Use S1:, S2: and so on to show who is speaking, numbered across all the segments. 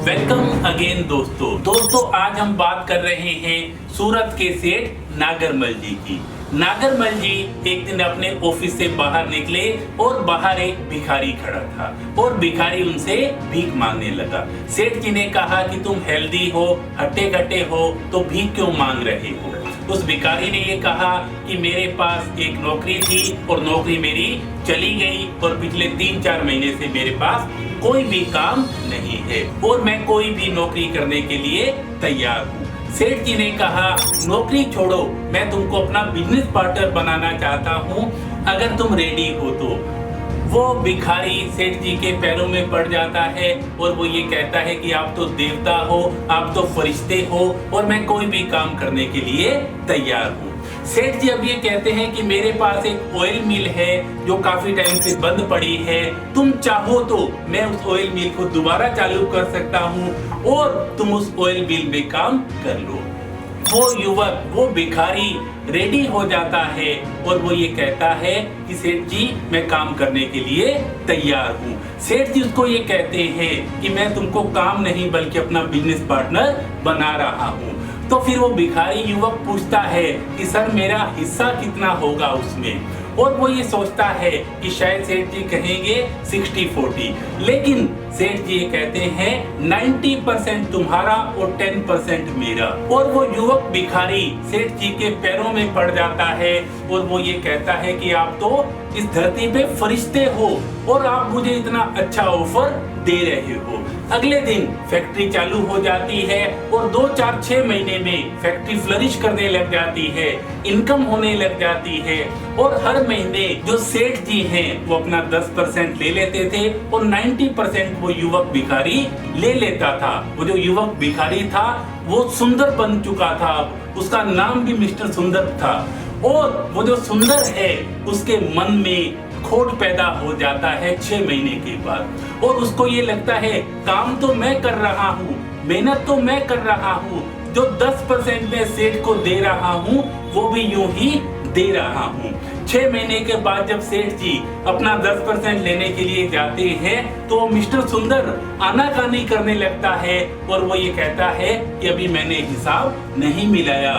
S1: Welcome again दोस्तों आज हम बात कर रहे हैं सूरत के सेठ नागरमल जी की। नागरमल जी एक दिन अपने ऑफिस से बाहर निकले और बाहर एक भिखारी खड़ा था और भिखारी उनसे भीख मांगने लगा। सेठ जी ने कहा कि तुम हेल्दी हो, हट्टे कट्टे हो, तो भीख क्यों मांग रहे हो। उस भिखारी ने ये कहा कि मेरे पास एक नौकरी थी और नौकरी मेरी चली गई और पिछले 3-4 महीने से मेरे पास कोई भी काम नहीं है और मैं कोई भी नौकरी करने के लिए तैयार हूँ। सेठ जी ने कहा नौकरी छोड़ो, मैं तुमको अपना बिजनेस पार्टनर बनाना चाहता हूँ, अगर तुम रेडी हो तो। वो भिखारी सेठ जी के पैरों में पड़ जाता है और वो ये कहता है कि आप तो देवता हो, आप तो फरिश्ते हो और मैं कोई भी काम करने के लिए तैयार हूँ। सेठ जी अब ये कहते हैं कि मेरे पास एक ऑयल मिल है जो काफी टाइम से बंद पड़ी है, तुम चाहो तो मैं उस ऑयल मिल को दोबारा चालू कर सकता हूँ और तुम उस ऑयल मिल में काम कर लो। वो युवक, वो भिखारी रेडी हो जाता है और वो ये कहता है कि सेठ जी मैं काम करने के लिए तैयार हूँ। सेठ जी उसको ये कहते हैं कि मैं तुमको काम नहीं बल्कि अपना बिजनेस पार्टनर बना रहा हूँ। तो फिर वो भिखारी युवक पूछता है कि सर मेरा हिस्सा कितना होगा उसमें, और वो ये सोचता है कि शायद सेठ जी कहेंगे 60-40, लेकिन सेठ जी ये कहते हैं 90% तुम्हारा और 10% मेरा। और वो युवक भिखारी सेठ जी के पैरों में पड़ जाता है और वो ये कहता है कि आप तो इस धरती पे फरिश्ते हो और आप मुझे इतना अच्छा ऑफर दे रहे हो। अगले दिन फैक्ट्री चालू हो जाती है और 2-4-6 महीने में फैक्ट्री फ्लरिश करने लग जाती है, इनकम होने लग जाती है और हर महीने जो सेठ जी हैं वो अपना 10% ले लेते थे और 90% वो युवक भिखारी ले लेता था। वो जो युवक भिखारी था वो सुंदर बन चुका था, उसका नाम भी मिस्टर सुंदर था और वो जो सुंदर है उसके मन में खोट पैदा हो जाता है 6 महीने के बाद और उसको ये लगता है काम तो मैं कर रहा हूँ, मेहनत तो मैं कर रहा हूँ, जो 10% में सेठ को दे रहा हूँ वो भी यूं ही दे रहा हूँ। 6 महीने के बाद जब सेठ जी अपना 10% लेने के लिए जाते हैं तो मिस्टर सुंदर आनाकानी करने लगता है और वो ये कहता है कि अभी मैंने हिसाब नहीं मिलाया।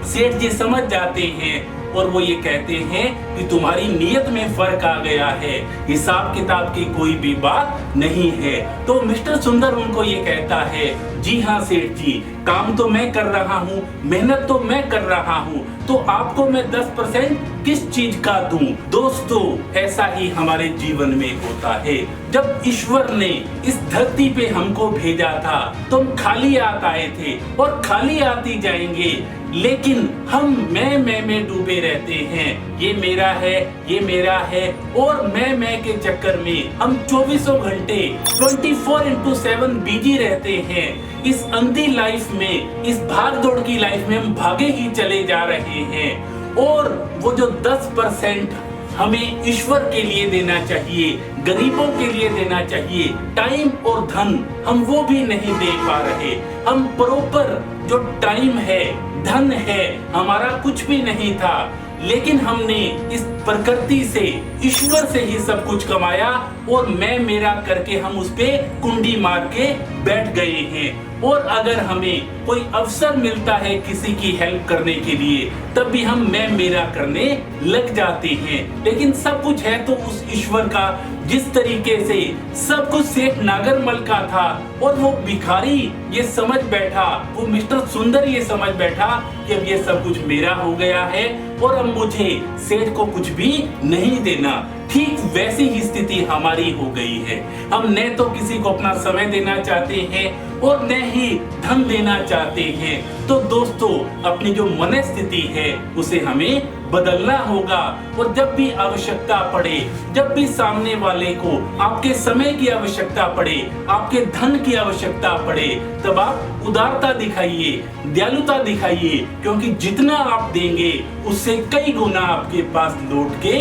S1: सेठ जी समझ जाते हैं और वो ये कहते हैं कि तुम्हारी नीयत में फर्क आ गया है, हिसाब किताब की कोई भी बात नहीं है। तो मिस्टर सुंदर उनको ये कहता है जी हाँ सेठ जी, काम तो मैं कर रहा हूँ, मेहनत तो मैं कर रहा हूँ, तो आपको मैं 10% किस चीज का दूं। दोस्तों ऐसा ही हमारे जीवन में होता है। जब ईश्वर ने इस धरती पे हमको भेजा था तो हम खाली आते आए थे और खाली आती जाएंगे, लेकिन हम मैं में डूबे रहते हैं। ये मेरा है, ये मेरा है और मैं के चक्कर में हम 24 घंटे 24/7 बिजी रहते हैं। इस अंधी लाइफ में, इस भाग दौड़ की लाइफ में हम भागे ही चले जा रहे हैं और वो जो 10% हमें ईश्वर के लिए देना चाहिए, गरीबों के लिए देना चाहिए, टाइम और धन, हम वो भी नहीं दे पा रहे। हम प्रॉपर जो टाइम है, धन है, हमारा कुछ भी नहीं था, लेकिन हमने इस प्रकृति से, ईश्वर से ही सब कुछ कमाया और मैं मेरा करके हम उस पे कुंडी मार के बैठ गए हैं। और अगर हमें कोई अवसर मिलता है किसी की हेल्प करने के लिए तब भी हम मैं मेरा करने लग जाते हैं। लेकिन सब कुछ है तो उस ईश्वर का, जिस तरीके से सब कुछ सेठ नागरमल का था और वो भिखारी ये समझ बैठा, वो मिस्टर सुंदर ये समझ बैठा कि अब ये सब कुछ मेरा हो गया है और अब मुझे सेठ को कुछ भी नहीं देना। ठीक वैसी ही स्थिति हमारी हो गई है। हम न तो किसी को अपना समय देना चाहते हैं और न ही धन देना चाहते हैं। तो दोस्तों अपनी जो मनस्थिति है उसे हमें बदलना होगा और जब भी आवश्यकता पड़े, जब भी सामने वाले को आपके समय की आवश्यकता पड़े, आपके धन की आवश्यकता पड़े, तब आप उदारता दिखाइए, दयालुता दिखाइए, क्योंकि जितना आप देंगे उससे कई गुना आपके पास लौट के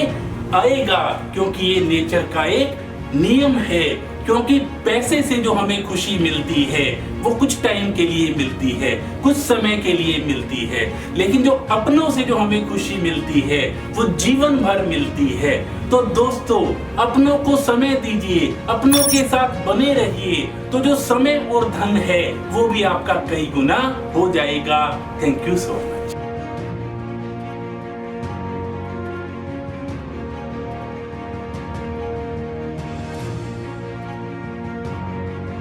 S1: आएगा। क्योंकि ये नेचर का एक नियम है। क्योंकि पैसे से जो हमें खुशी मिलती है वो कुछ टाइम के लिए मिलती है, कुछ समय के लिए मिलती है, लेकिन जो अपनों से जो हमें खुशी मिलती है वो जीवन भर मिलती है। तो दोस्तों, अपनों को समय दीजिए, अपनों के साथ बने रहिए, तो जो समय और धन है वो भी आपका कई गुना हो जाएगा। Thank you so much.